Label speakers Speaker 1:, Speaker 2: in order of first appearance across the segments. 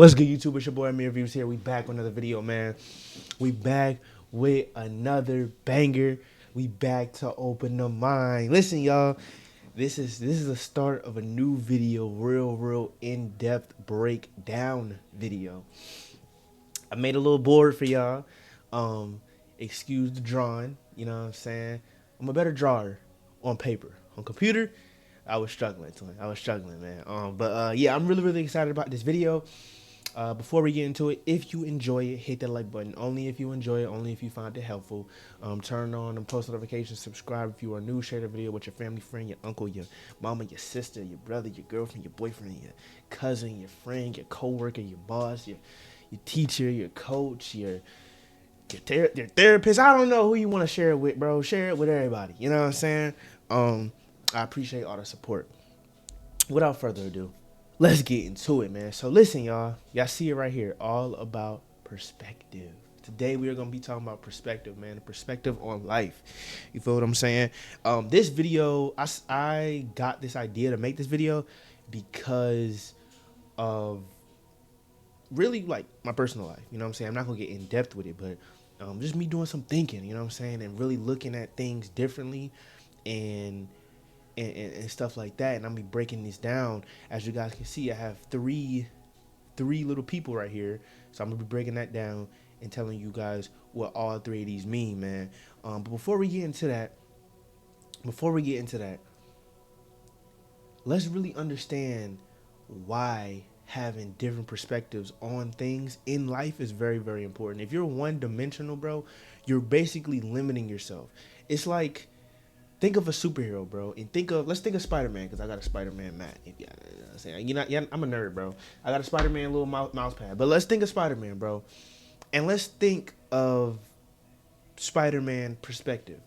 Speaker 1: What's good, YouTube? It's your boy AmirViews here. We back with another video, man. We back with another banger. We back to open the mind. Listen, y'all. This is the start of a new video, real in-depth breakdown video. I made a little board for y'all. Excuse the drawing. You know what I'm saying? I'm a better drawer on paper. On computer, I was struggling, man. Yeah, I'm really excited about this video. Before we get into it, if you enjoy it, hit that like button. Only if you enjoy it, only if you find it helpful. Turn on and post notifications, subscribe if you are new, share the video with your family, friend, your uncle, your mama, your sister, your brother, your girlfriend, your boyfriend, your cousin, your friend, your co-worker, your boss, your teacher, your coach, your therapist. I don't know who you want to share it with, bro. Share it with everybody. You know what I'm saying? I appreciate all the support. Without further ado, let's get into it, man. So listen, y'all see it right here, all about perspective. Today we are going to be talking about perspective, man. Perspective on life. You feel what I'm saying? This video, I got this idea to make this video because of really like my personal life. You know what I'm saying? I'm not going to get in depth with it, but just me doing some thinking, you know what I'm saying? And really looking at things differently and stuff like that. And I'm be breaking this down. As you guys can see, I have three little people right here, so I'm gonna be breaking that down and telling you guys what all three of these mean, man. But before we get into that, let's really understand why having different perspectives on things in life is very important. If you're one-dimensional, bro, you're basically limiting yourself. It's like, think of a superhero, bro, and let's think of Spider-Man, because I got a Spider-Man mat. I'm a nerd, bro. I got a Spider-Man little mouse pad. But let's think of Spider-Man, bro, and let's think of Spider-Man perspective.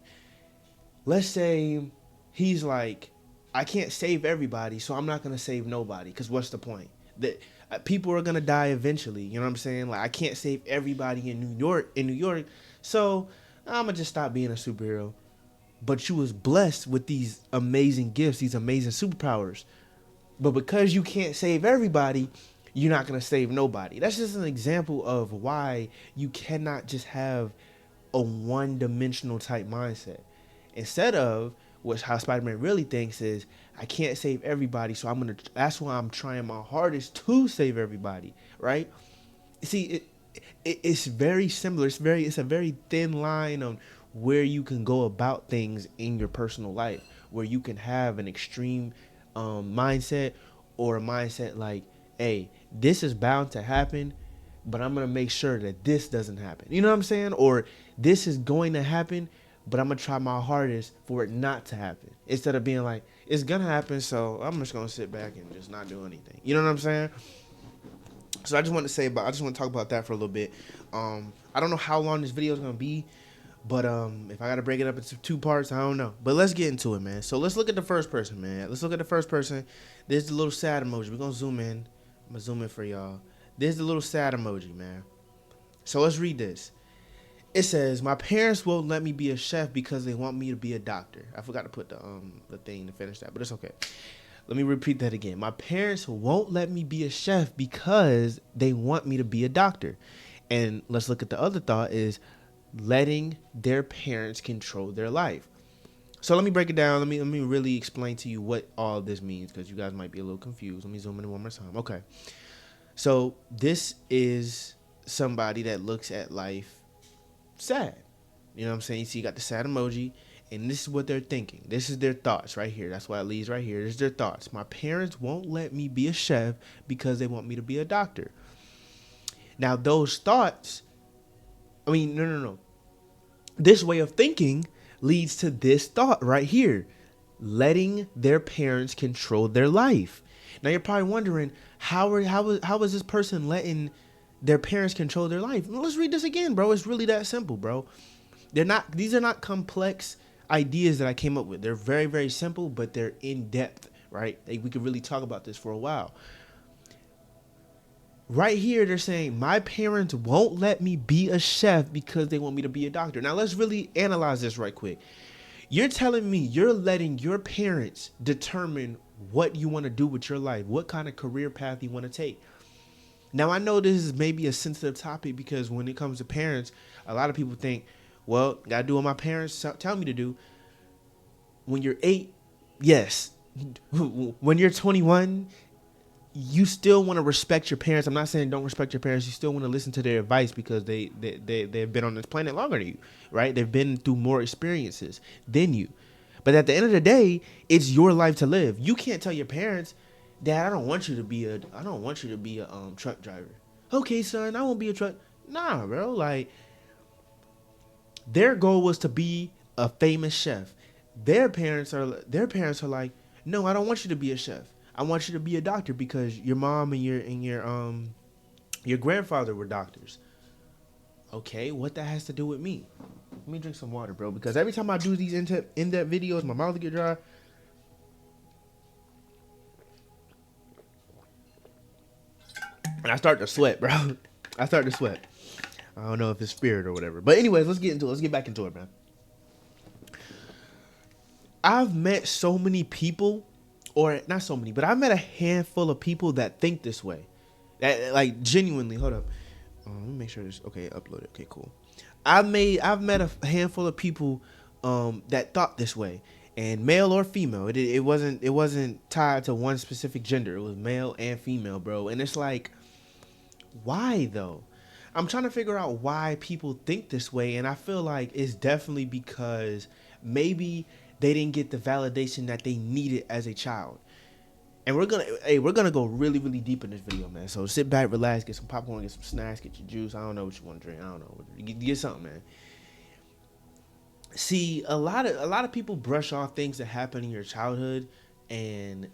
Speaker 1: Let's say he's like, I can't save everybody, so I'm not gonna save nobody, because what's the point? That people are gonna die eventually. You know what I'm saying? Like, I can't save everybody in New York, so I'm gonna just stop being a superhero. But you was blessed with these amazing gifts, these amazing superpowers. But because you can't save everybody, you're not going to save nobody. That's just an example of why you cannot just have a one-dimensional type mindset. Instead of how Spider-Man really thinks is, I can't save everybody, so that's why I'm trying my hardest to save everybody, right? See, it's very similar. It's a very thin line on where you can go about things in your personal life, where you can have an extreme mindset, or a mindset like, hey, this is bound to happen, but I'm going to make sure that this doesn't happen. You know what I'm saying? Or this is going to happen, but I'm going to try my hardest for it not to happen. Instead of being like, it's going to happen, so I'm just going to sit back and just not do anything. You know what I'm saying? So I just want to talk about that for a little bit. I don't know how long this video is going to be, but if I got to break it up into two parts, I don't know. But let's get into it, man. So let's look at the first person, man. Let's look at the first person. There's the little sad emoji. We're going to zoom in. I'm going to zoom in for y'all. There's the little sad emoji, man. So let's read this. It says, my parents won't let me be a chef because they want me to be a doctor. I forgot to put the thing to finish that, but it's okay. Let me repeat that again. My parents won't let me be a chef because they want me to be a doctor. And let's look at the other thought is letting their parents control their life. So let me break it down. Let me really explain to you what all this means, because you guys might be a little confused. Let me zoom in one more time. Okay. So this is somebody that looks at life sad. You know what I'm saying? You see, you got the sad emoji, and this is what they're thinking. This is their thoughts right here. That's why it leads right here. This is their thoughts. My parents won't let me be a chef because they want me to be a doctor. Now, those thoughts, no. This way of thinking leads to this thought right here, letting their parents control their life. Now, you're probably wondering, how is this person letting their parents control their life? Well, let's read this again, bro. It's really that simple, bro. These are not complex ideas that I came up with. They're very simple, but they're in depth, right? We could really talk about this for a while. Right here, they're saying, my parents won't let me be a chef because they want me to be a doctor. Now, let's really analyze this right quick. You're telling me you're letting your parents determine what you want to do with your life, what kind of career path you want to take. Now I know this is maybe a sensitive topic because when it comes to parents, a lot of people think, well, gotta do what my parents tell me to do. When you're 8, yes. When you're 21, you still want to respect your parents. I'm not saying don't respect your parents. You still want to listen to their advice because they've been on this planet longer than you, right? They've been through more experiences than you. But at the end of the day, it's your life to live. You can't tell your parents, Dad, I don't want you to be a truck driver. Okay, son, I won't be a truck. Nah, bro. Like, their goal was to be a famous chef. Their parents are like, no, I don't want you to be a chef. I want you to be a doctor because your mom and your grandfather were doctors. Okay, what that has to do with me? Let me drink some water, bro, because every time I do these in-depth videos, my mouth get dry. And I start to sweat, bro. I start to sweat. I don't know if it's spirit or whatever. But anyways, let's get into it. Let's get back into it, man. I've met so many people, or not so many, but I've met a handful of people that think this way. That, like, genuinely, hold up. Let me make sure this okay, uploaded. Okay, cool. I've met a handful of people that thought this way. And male or female. It wasn't tied to one specific gender. It was male and female, bro. And it's like, why though? I'm trying to figure out why people think this way, and I feel like it's definitely because maybe they didn't get the validation that they needed as a child. And we're gonna go really, really deep in this video, man. So sit back, relax, get some popcorn, get some snacks, get your juice. I don't know what you want to drink. I don't know. Get something, man. See, a lot of people brush off things that happen in your childhood, and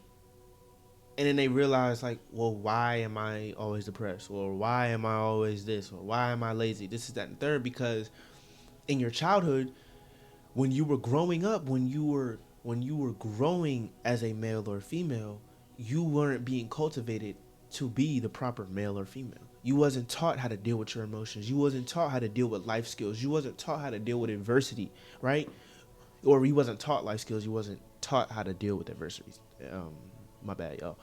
Speaker 1: then they realize, like, well, why am I always depressed, or why am I always this, or why am I lazy, this is that and third, because in your childhood, when you were growing up, when you were growing as a male or female, you weren't being cultivated to be the proper male or female. You wasn't taught how to deal with your emotions. You wasn't taught how to deal with life skills. You wasn't taught how to deal with adversity, right? Or you wasn't taught life skills. You wasn't taught how to deal with adversities. My bad, y'all.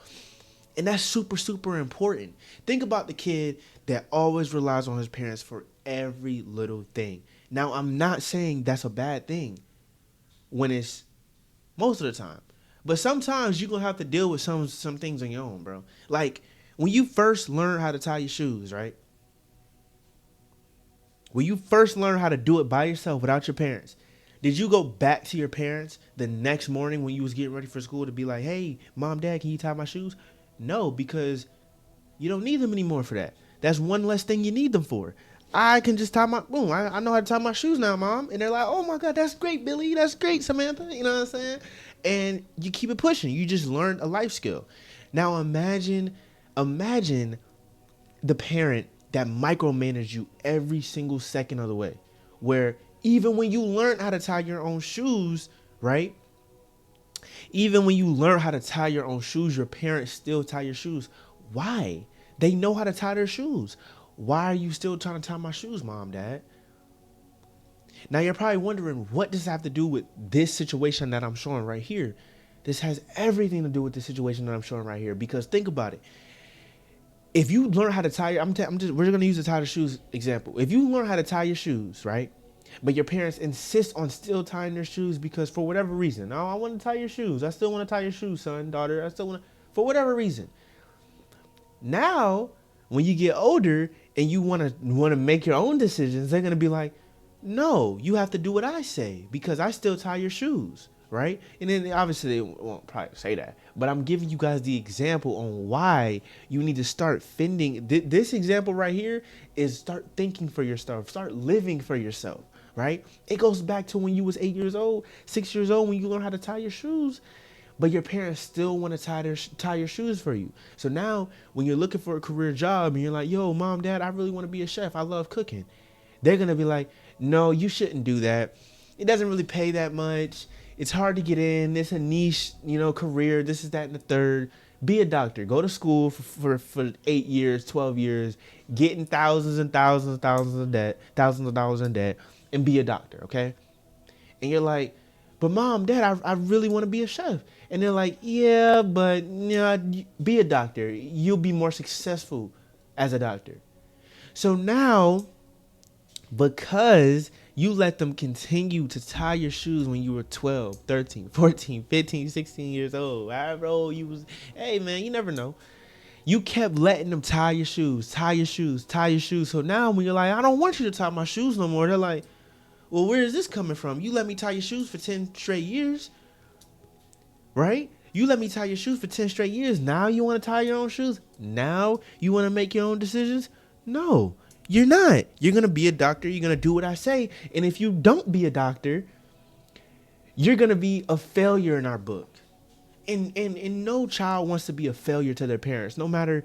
Speaker 1: And that's super, super important. Think about the kid that always relies on his parents for every little thing. Now, I'm not saying that's a bad thing when it's most of the time. But sometimes you're going to have to deal with some things on your own, bro. Like, when you first learn how to tie your shoes, right? When you first learn how to do it by yourself without your parents, did you go back to your parents the next morning when you was getting ready for school to be like, hey, mom, dad, can you tie my shoes? No, because you don't need them anymore for that. That's one less thing you need them for. I can just tie my, boom, I know how to tie my shoes now, mom. And they're like, oh my God, that's great, Billy. That's great, Samantha. You know what I'm saying? And you keep it pushing. You just learned a life skill. Now imagine the parent that micromanaged you every single second of the way, where even when you learn how to tie your own shoes, right? Even when you learn how to tie your own shoes, your parents still tie your shoes. Why? They know how to tie their shoes. Why are you still trying to tie my shoes, mom, dad? Now you're probably wondering, what does that have to do with this situation that I'm showing right here? This has everything to do with the situation that I'm showing right here, because think about it. If you learn how to tie, we're going to use the tie the shoes example. If you learn how to tie your shoes, right? But your parents insist on still tying their shoes because for whatever reason, oh, I want to tie your shoes. I still want to tie your shoes, son, daughter. I still want to, for whatever reason. Now, when you get older and you want to make your own decisions, they're going to be like, no, you have to do what I say because I still tie your shoes, right? And then obviously they won't probably say that, but I'm giving you guys the example on why you need to start fending. This example right here is start thinking for yourself, start living for yourself, right? It goes back to when you was 8 years old, 6 years old, when you learn how to tie your shoes, but your parents still want to tie your shoes for you. So now when you're looking for a career job and you're like, yo, mom, dad, I really want to be a chef. I love cooking. They're going to be like, no, you shouldn't do that. It doesn't really pay that much. It's hard to get in. It's a niche, career. This is that and the third. Be a doctor. Go to school for 8 years, 12 years, getting thousands and thousands and thousands of dollars in debt, and be a doctor, okay? And you're like, but mom, dad, I really want to be a chef. And they're like, yeah, but be a doctor. You'll be more successful as a doctor. So now, because you let them continue to tie your shoes when you were 12, 13, 14, 15, 16 years old, however old you was, hey man, you never know. You kept letting them tie your shoes, tie your shoes, tie your shoes. So now when you're like, I don't want you to tie my shoes no more, they're like, well, where is this coming from? You let me tie your shoes for 10 straight years, right? You let me tie your shoes for 10 straight years. Now you want to tie your own shoes? Now you want to make your own decisions? No, you're not. You're going to be a doctor. You're going to do what I say. And if you don't be a doctor, you're going to be a failure in our book. And no child wants to be a failure to their parents, no matter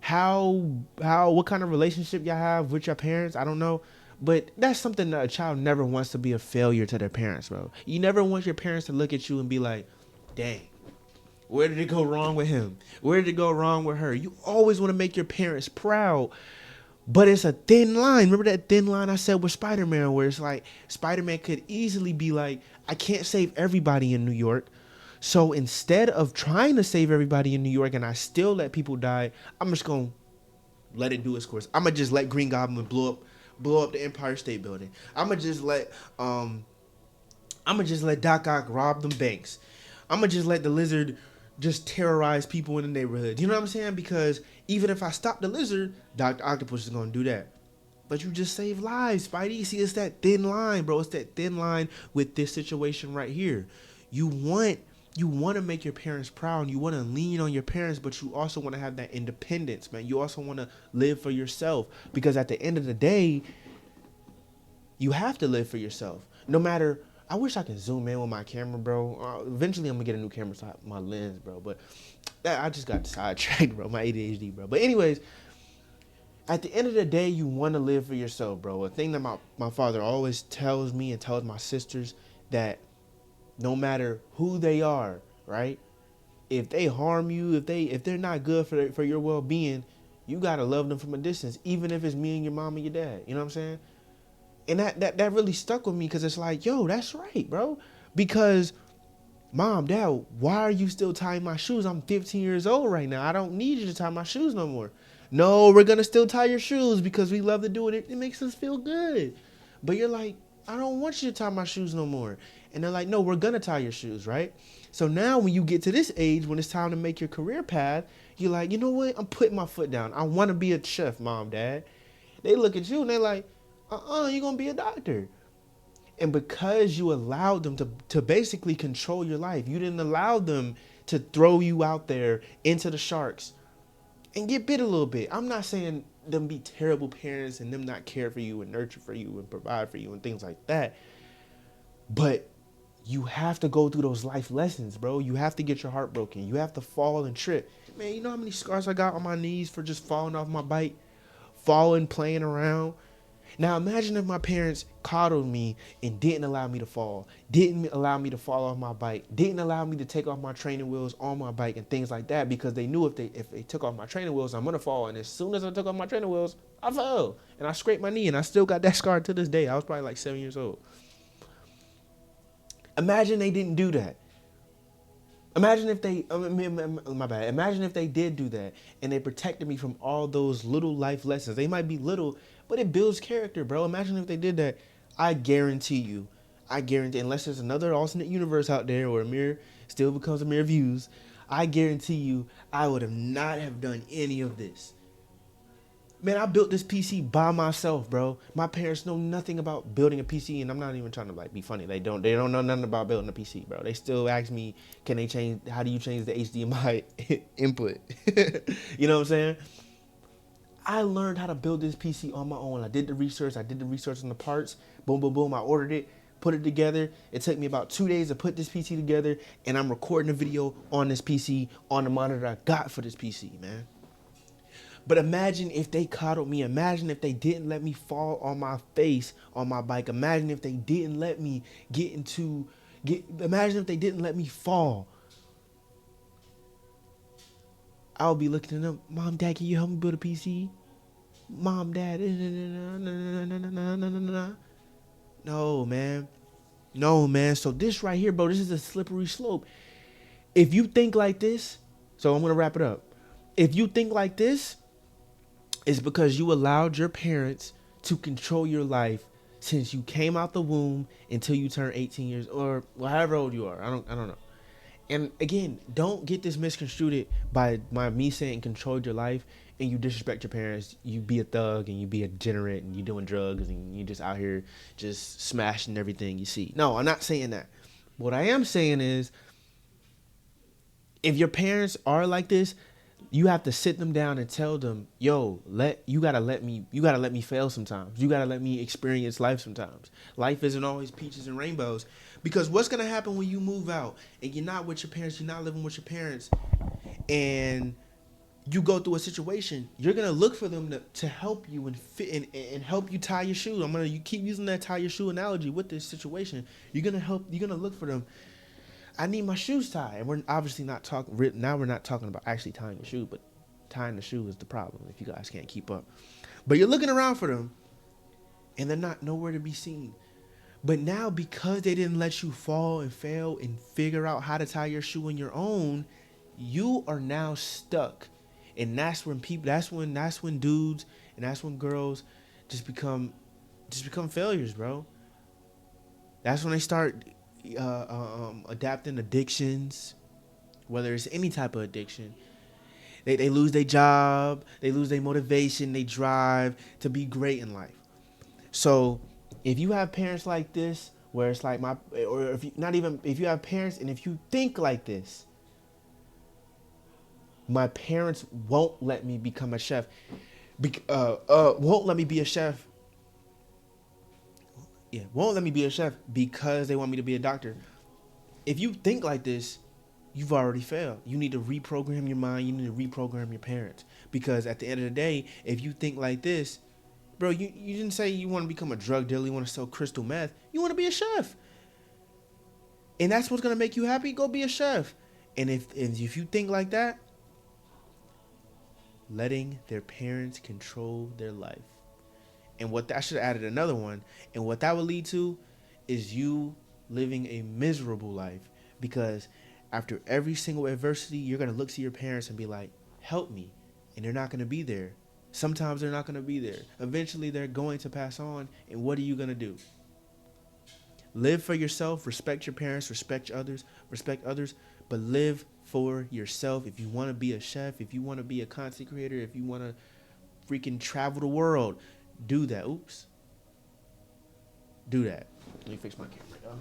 Speaker 1: what kind of relationship y'all have with your parents. I don't know. But that's something that a child never wants, to be a failure to their parents, bro. You never want your parents to look at you and be like, dang, where did it go wrong with him? Where did it go wrong with her? You always want to make your parents proud. But it's a thin line. Remember that thin line I said with Spider-Man, where it's like Spider-Man could easily be like, I can't save everybody in New York. So instead of trying to save everybody in New York and I still let people die, I'm just going to let it do its course. I'm going to just let Green Goblin blow up the Empire State Building. I'm going to just let Doc Ock rob them banks. I'm going to just let the Lizard just terrorize people in the neighborhood. You know what I'm saying? Because even if I stop the Lizard, Dr. Octopus is going to do that. But you just save lives, Spidey. See, it's that thin line, bro. It's that thin line with this situation right here. You want to make your parents proud. You want to lean on your parents, but you also want to have that independence, man. You also want to live for yourself, because at the end of the day, you have to live for yourself. No matter, I wish I could zoom in with my camera, bro. Eventually, I'm going to get a new camera, so my lens, bro. But I just got sidetracked, bro. My ADHD, bro. But anyways, at the end of the day, you want to live for yourself, bro. A thing that my father always tells me and tells my sisters, that no matter who they are, right? If they harm you, if they're not good for your well-being, you gotta love them from a distance, even if it's me and your mom and your dad. You know what I'm saying? And that really stuck with me, because it's like, yo, that's right, bro. Because Mom, Dad, why are you still tying my shoes? I'm 15 years old right now. I don't need you to tie my shoes no more. No, we're gonna still tie your shoes because we love to do it. It makes us feel good. But you're like, I don't want you to tie my shoes no more. And they're like, no, we're going to tie your shoes, right? So now when you get to this age, when it's time to make your career path, you're like, you know what? I'm putting my foot down. I want to be a chef, Mom, Dad. They look at you and they're like, you're going to be a doctor. And because you allowed them to basically control your life, you didn't allow them to throw you out there into the sharks and get bit a little bit. I'm not saying them be terrible parents and them not care for you and nurture for you and provide for you and things like that. But you have to go through those life lessons, bro. You have to get your heart broken. You have to fall and trip. Man, you know how many scars I got on my knees for just falling off my bike, falling, playing around? Now imagine if my parents coddled me and didn't allow me to fall, didn't allow me to fall off my bike, didn't allow me to take off my training wheels on my bike and things like that, because they knew if they took off my training wheels, I'm gonna fall. And as soon as I took off my training wheels, I fell and I scraped my knee, and I still got that scar to this day. I was probably like 7 years old. Imagine they didn't do that. Imagine if they, imagine if they did do that and they protected me from all those little life lessons. They might be little, but it builds character, bro. Imagine if they did that. I guarantee, unless there's another alternate universe out there where Amir still becomes AmirViews, I guarantee you I would have not have done any of this. Man, I built this PC by myself, bro. My parents know nothing about building a PC, and I'm not even trying to like be funny. They don't know nothing about building a PC, bro. They still ask me, how do you change the HDMI input? You know what I'm saying? I learned how to build this PC on my own. I did the research on the parts. Boom, boom, boom. I ordered it, put it together. It took me about 2 days to put this PC together, and I'm recording a video on this PC on the monitor I got for this PC, man. But imagine if they coddled me. Imagine if they didn't let me fall on my face on my bike. Imagine if they didn't let me imagine if they didn't let me fall. I'll be looking at them, Mom, Dad, can you help me build a PC? Mom, Dad, no, man. No, man. So this right here, bro, this is a slippery slope. If you think like this, so I'm going to wrap it up. If you think like this, is because you allowed your parents to control your life since you came out the womb until you turn 18 years or however old you are. I don't know. And again, don't get this misconstrued by me saying control your life and you disrespect your parents. You be a thug and you be a degenerate and you doing drugs and you just out here just smashing everything you see. No, I'm not saying that. What I am saying is, if your parents are like this, you have to sit them down and tell them, yo, you gotta let me fail sometimes. You gotta let me experience life sometimes. Life isn't always peaches and rainbows. Because what's gonna happen when you move out and you're not with your parents, you're not living with your parents, and you go through a situation, you're gonna look for them to help you and fit and help you tie your shoe. You keep using that tie your shoe analogy with this situation. You're gonna look for them. I need my shoes tied. And we're obviously not talking, now we're not talking about actually tying your shoe, but tying the shoe is the problem if you guys can't keep up. But you're looking around for them and they're not nowhere to be seen. But now, because they didn't let you fall and fail and figure out how to tie your shoe on your own, you are now stuck. And that's when dudes and that's when girls just become failures, bro. That's when they start adapting addictions, whether it's any type of addiction. They lose their job, they lose their motivation, they drive to be great in life. So if you have parents like this, where it's like if you have parents and if you think like this, my parents won't let me become a chef, won't let me be a chef. Yeah, won't let me be a chef because they want me to be a doctor. If you think like this, you've already failed. You need to reprogram your mind. You need to reprogram your parents. Because at the end of the day, if you think like this, bro, you didn't say you want to become a drug dealer, you want to sell crystal meth. You want to be a chef. And that's what's going to make you happy, go be a chef. And if you think like that, letting their parents control their life. And what I should have added another one. And what that would lead to is you living a miserable life. Because after every single adversity, you're going to look to your parents and be like, help me. And they're not going to be there. Sometimes they're not going to be there. Eventually, they're going to pass on. And what are you going to do? Live for yourself. Respect your parents. Respect others. But live for yourself. If you want to be a chef, if you want to be a content creator, if you want to freaking travel the world, do that. Oops. Do that. Let me fix my camera, y'all.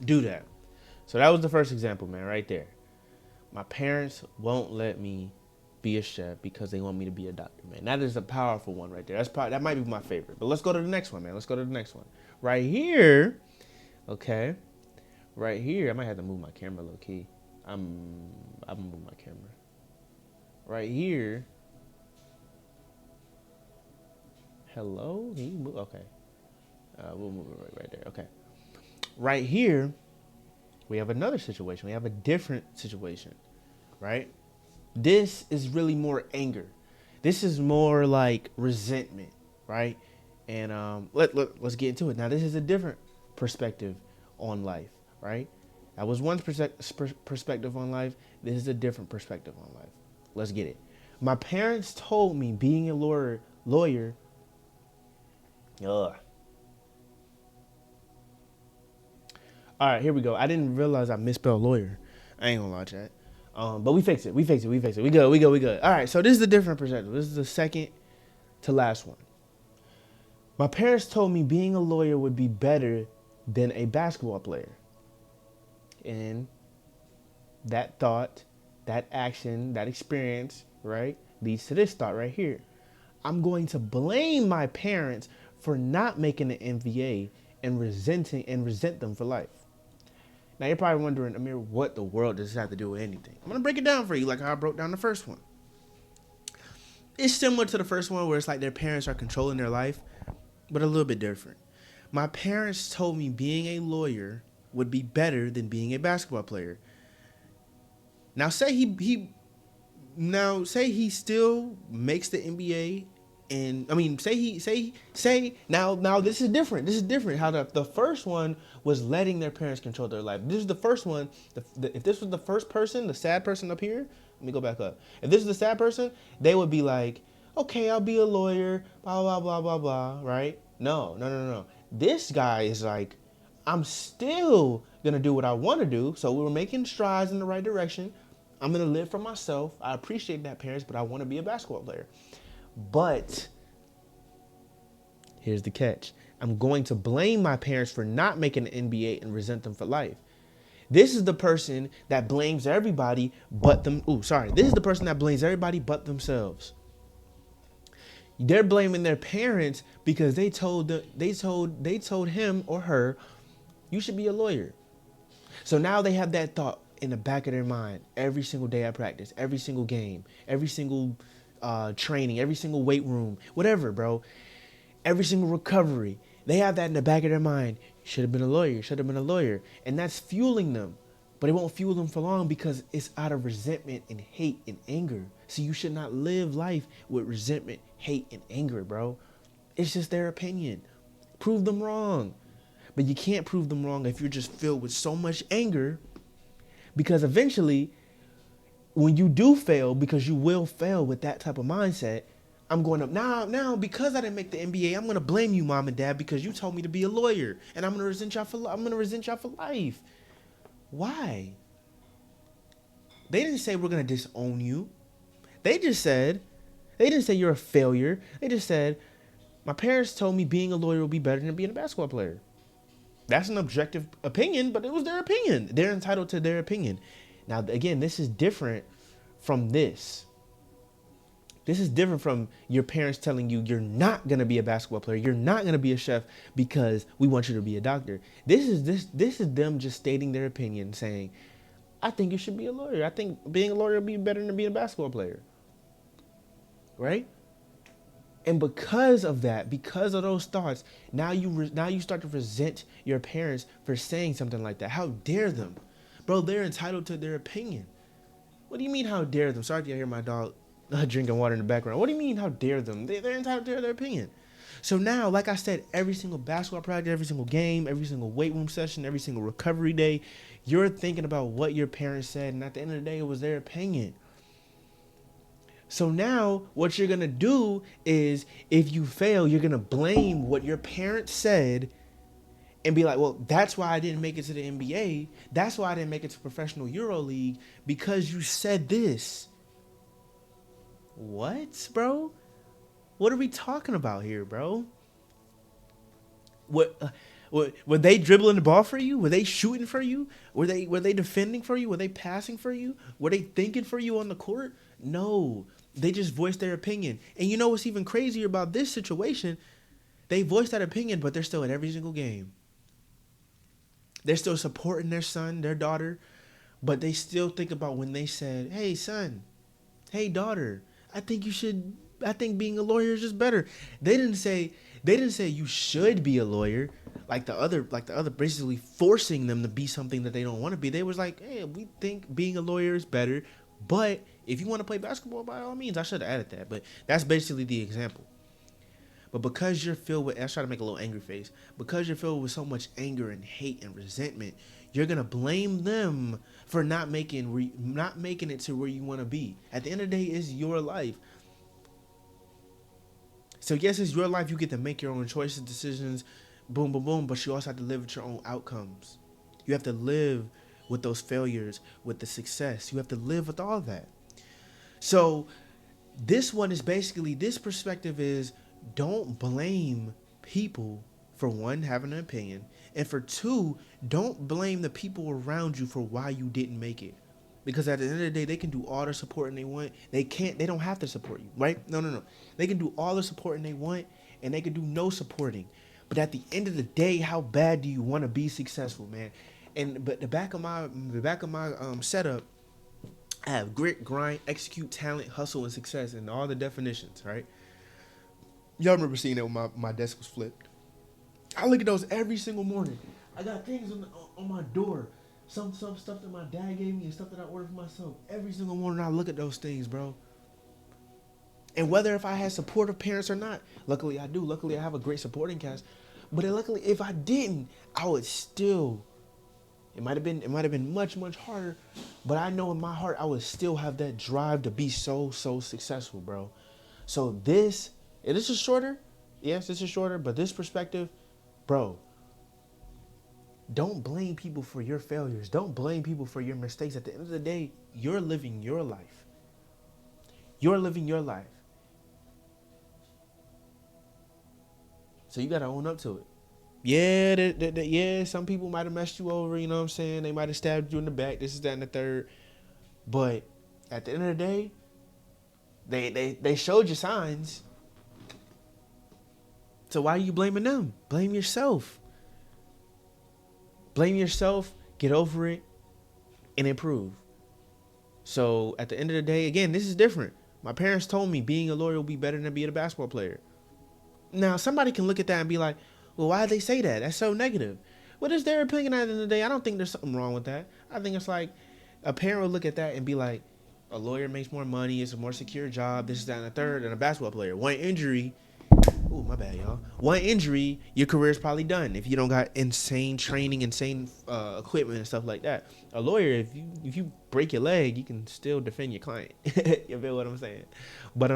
Speaker 1: Do that. So that was the first example, man, right there. My parents won't let me be a chef because they want me to be a doctor, man. That is a powerful one right there. That might be my favorite. But let's go to the next one, man. Right here, okay. Right here, I might have to move my camera low key. I'm gonna move my camera. Right here. Hello? Can you move? Okay. We'll move it right there. Okay. Right here, we have another situation. We have a different situation, right? This is really more anger. This is more like resentment, right? And let's get into it. Now, this is a different perspective on life, right? That was one perspective on life. This is a different perspective on life. Let's get it. My parents told me being a lawyer. Ugh. All right, here we go. I didn't realize I misspelled lawyer. I ain't gonna lie to that. But we fixed it. We good. All right, so this is a different perspective. This is the second to last one. My parents told me being a lawyer would be better than a basketball player. And that thought, that action, that experience, right, leads to this thought right here. I'm going to blame my parents for not making the NBA and resent them for life. Now, you're probably wondering, Amir, what the world does this have to do with anything? I'm going to break it down for you like how I broke down the first one. It's similar to the first one where it's like their parents are controlling their life, but a little bit different. My parents told me being a lawyer would be better than being a basketball player. Now, say he still makes the NBA And I mean, say now this is different. This is different. How the first one was letting their parents control their life. This is the first one. If this was the first person, the sad person up here, let me go back up. If this is the sad person, they would be like, okay, I'll be a lawyer, blah blah blah blah blah, right? No. This guy is like, I'm still gonna do what I want to do. So we were making strides in the right direction. I'm gonna live for myself. I appreciate that, parents, but I want to be a basketball player. But here's the catch. I'm going to blame my parents for not making an NBA and resent them for life. This is the person that blames everybody but them. This is the person that blames everybody but themselves. They're blaming their parents because they told him or her, you should be a lawyer. So now they have that thought in the back of their mind every single day at practice, every single game, every single training, every single weight room, whatever, bro. Every single recovery. They have that in the back of their mind. Should have been a lawyer, should have been a lawyer. And that's fueling them. But it won't fuel them for long because it's out of resentment and hate and anger. So you should not live life with resentment, hate, and anger, bro. It's just their opinion. Prove them wrong. But you can't prove them wrong if you're just filled with so much anger, because eventually when you do fail, because you will fail with that type of mindset, I'm going up now because I didn't make the NBA. I'm going to blame you, mom and dad, because you told me to be a lawyer, and I'm going to resent y'all for life. Why? They didn't say we're going to disown you. They didn't say you're a failure. They just said, my parents told me being a lawyer will be better than being a basketball player. That's an objective opinion, but it was their opinion. They're entitled to their opinion. Now, again, this is different from this. This is different from your parents telling you you're not going to be a basketball player. You're not going to be a chef because we want you to be a doctor. This is them just stating their opinion, saying, I think you should be a lawyer. I think being a lawyer will be better than being a basketball player. Right? And because of that, because of those thoughts, now you start to resent your parents for saying something like that. How dare them? Bro, they're entitled to their opinion. What do you mean, how dare them? Sorry if you hear my dog drinking water in the background. What do you mean, how dare them? They're entitled to their opinion. So now, like I said, every single basketball practice, every single game, every single weight room session, every single recovery day, you're thinking about what your parents said, and at the end of the day, it was their opinion. So now what you're going to do is, if you fail, you're going to blame what your parents said and be like, well, that's why I didn't make it to the NBA. That's why I didn't make it to professional EuroLeague, because you said this. What, bro? What are we talking about here, bro? Were they dribbling the ball for you? Were they shooting for you? Were they defending for you? Were they passing for you? Were they thinking for you on the court? No. They just voiced their opinion. And you know what's even crazier about this situation? They voiced that opinion, but they're still at every single game. They're still supporting their son, their daughter, but they still think about when they said, hey, son, hey, daughter, I think being a lawyer is just better. They didn't say you should be a lawyer, like the other basically forcing them to be something that they don't want to be. They was like, hey, we think being a lawyer is better, but if you want to play basketball, by all means. I should have added that, but that's basically the example. But because you're filled with, I try to make a little angry face, because you're filled with so much anger and hate and resentment, you're going to blame them for not making it to where you want to be. At the end of the day, it's your life. So yes, it's your life. You get to make your own choices, decisions, boom, boom, boom, but you also have to live with your own outcomes. You have to live with those failures, with the success. You have to live with all that. So this one is basically, this perspective is, don't blame people for, one, having an opinion, and for two, don't blame the people around you for why you didn't make it. Because at the end of the day, they can do all the supporting they want. They don't have to support you, right? No. They can do all the supporting they want, and they can do no supporting. But at the end of the day, how bad do you want to be successful, man? But the back of my setup, I have grit, grind, execute, talent, hustle, and success, and all the definitions, right? Y'all remember seeing that when my desk was flipped. I look at those every single morning. I got things on my door. Some stuff that my dad gave me and stuff that I ordered for myself. Every single morning I look at those things, bro. And whether if I had supportive parents or not, luckily I do. Luckily I have a great supporting cast. But luckily if I didn't, I would still. It might have been much, much harder. But I know in my heart I would still have that drive to be so successful, bro. So this is shorter. Yes, this is shorter, but this perspective, bro, don't blame people for your failures. Don't blame people for your mistakes. At the end of the day, you're living your life. You're living your life. So you got to own up to it. Yeah, yeah, some people might have messed you over, you know what I'm saying? They might have stabbed you in the back, this is that and the third. But at the end of the day, they showed you signs. So why are you blaming them? Blame yourself. Blame yourself, get over it, and improve. So at the end of the day, again, this is different. My parents told me being a lawyer will be better than being a basketball player. Now, somebody can look at that and be like, well, why did they say that? That's so negative. What is their opinion at the end of the day? I don't think there's something wrong with that. I think it's like a parent would look at that and be like, a lawyer makes more money, it's a more secure job, this, that, and the third, than a basketball player. One injury, oh, my bad, y'all. One injury, your career's probably done if you don't got insane training, insane equipment and stuff like that. A lawyer, if you break your leg, you can still defend your client. You feel what I'm saying? But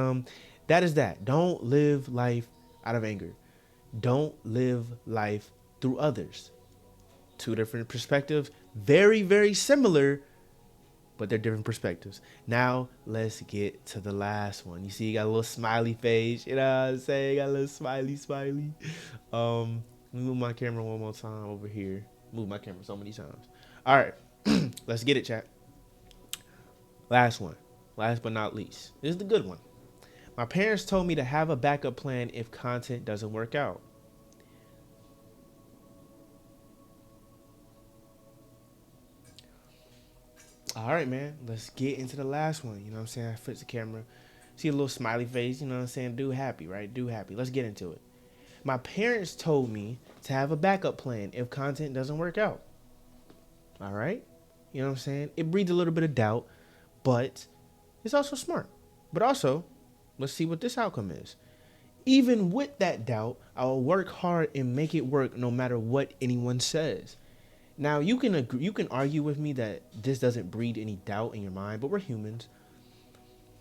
Speaker 1: that is that. Don't live life out of anger. Don't live life through others. Two different perspectives, very, very similar, but they're different perspectives. Now, let's get to the last one. You see, you got a little smiley face. You know what I'm saying? Got a little smiley. Let me move my camera one more time over here. Move my camera so many times. All right. Let's get it, chat. Last one. Last but not least. This is the good one. My parents told me to have a backup plan if content doesn't work out. All right, man. Let's get into the last one. You know what I'm saying? I flipped the camera. See a little smiley face. You know what I'm saying? Do happy, right? Do happy. Let's get into it. My parents told me to have a backup plan if content doesn't work out. All right? You know what I'm saying? It breeds a little bit of doubt, but it's also smart. But also, let's see what this outcome is. Even with that doubt, I'll work hard and make it work no matter what anyone says. Now, you can argue with me that this doesn't breed any doubt in your mind, but we're humans.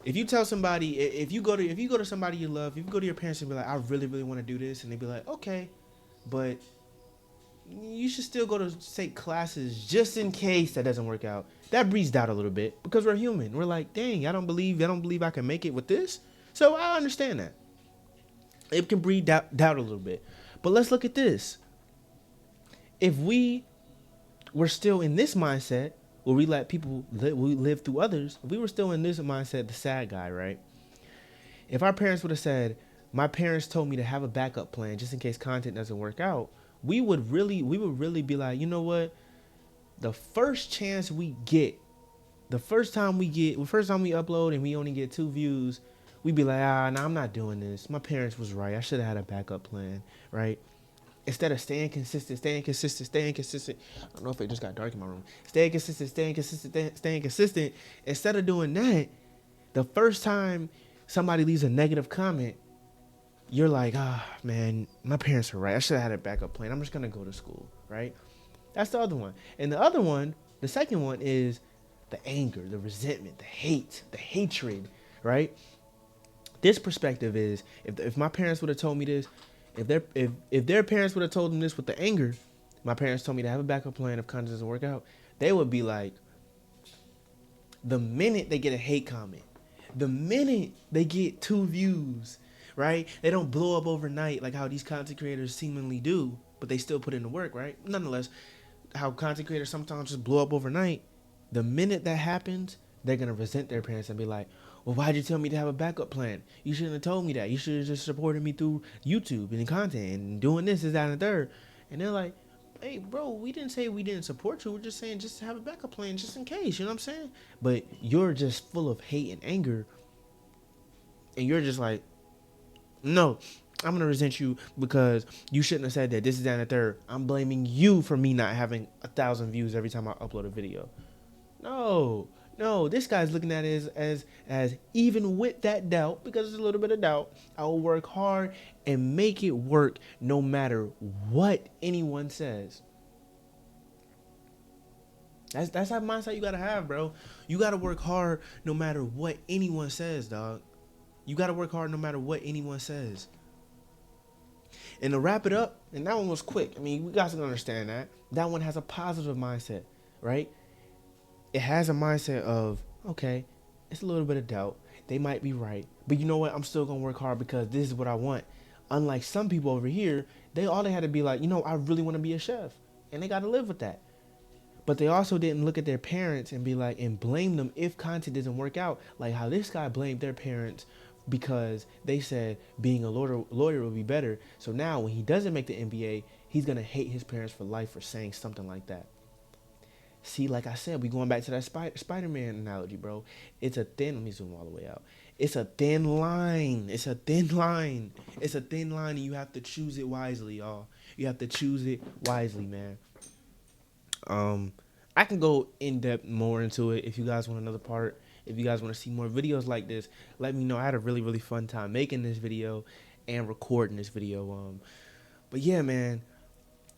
Speaker 1: If you tell somebody, if you go to somebody you love, if you go to your parents and be like, I really, really want to do this, and they be like, okay, but you should still go to take classes just in case that doesn't work out. That breeds doubt a little bit because we're human. We're like, dang, I don't believe I can make it with this. So I understand that. It can breed doubt a little bit. But let's look at this. If we were still in this mindset where we let people live through others, if we were still in this mindset, the sad guy, right? If our parents would have said, my parents told me to have a backup plan just in case content doesn't work out, we would really be like, you know what? The first chance we get, the first time we upload and we only get 2 views, we'd be like, nah, I'm not doing this. My parents was right. I should have had a backup plan, right? Instead of staying consistent. I don't know if it just got dark in my room. Staying consistent. Instead of doing that, the first time somebody leaves a negative comment, you're like, man, my parents are right. I should have had a backup plan. I'm just going to go to school, right? That's the other one. And the other one, the second one is the anger, the resentment, the hate, the hatred, right? This perspective is, if my parents would have told me this, if their parents would have told them this with the anger, my parents told me to have a backup plan if content doesn't work out, they would be like, the minute they get a hate comment, the minute they get 2 views, right? They don't blow up overnight like how these content creators seemingly do, but they still put in the work, right? Nonetheless, how content creators sometimes just blow up overnight. The minute that happens, they're going to resent their parents and be like, well, why'd you tell me to have a backup plan? You shouldn't have told me that. You should have just supported me through YouTube and content and doing this, that, and the third. And they're like, hey, bro, we didn't say we didn't support you. We're just saying just have a backup plan just in case. You know what I'm saying? But you're just full of hate and anger. And you're just like, no, I'm going to resent you because you shouldn't have said that. This is that and the third. I'm blaming you for me not having 1,000 views every time I upload a video. No, No, this guy's looking at it as even with that doubt, because there's a little bit of doubt, I will work hard and make it work no matter what anyone says. That's that mindset you gotta have, bro. You gotta work hard no matter what anyone says, dog. You gotta work hard no matter what anyone says. And to wrap it up, and that one was quick. I mean, you guys can understand that. That one has a positive mindset, right? It has a mindset of, okay, it's a little bit of doubt. They might be right. But you know what? I'm still gonna work hard because this is what I want. Unlike some people over here, they had to be like, I really want to be a chef. And they gotta live with that. But they also didn't look at their parents and be like and blame them if content doesn't work out. Like how this guy blamed their parents because they said being a lawyer would be better. So now when he doesn't make the NBA, he's gonna hate his parents for life for saying something like that. See, like I said, we going back to that Spider-Man analogy, bro. It's a thin. Let me zoom all the way out. It's a thin line. It's a thin line. It's a thin line, and you have to choose it wisely, y'all. You have to choose it wisely, man. I can go in depth more into it if you guys want another part. If you guys want to see more videos like this, let me know. I had a really, really fun time making this video and recording this video. But yeah, man,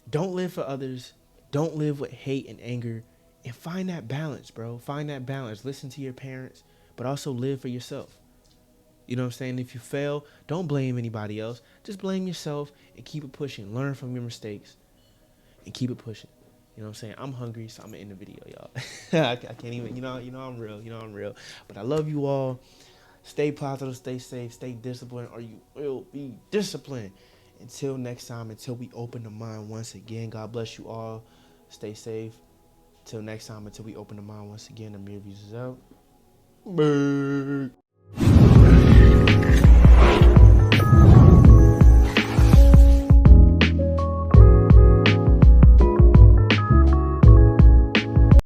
Speaker 1: don't live for others. Don't live with hate and anger, and find that balance, bro. Find that balance. Listen to your parents, but also live for yourself. You know what I'm saying? If you fail, don't blame anybody else. Just blame yourself and keep it pushing. Learn from your mistakes and keep it pushing. You know what I'm saying? I'm hungry, so I'm gonna end the video, y'all. I can't even, I'm real. I'm real. But I love you all. Stay positive, stay safe, stay disciplined, or you will be disciplined. Until next time, until we open the mind once again, God bless you all. Stay safe. Till next time, until we open the mind once again, AmirViews is out. Bye.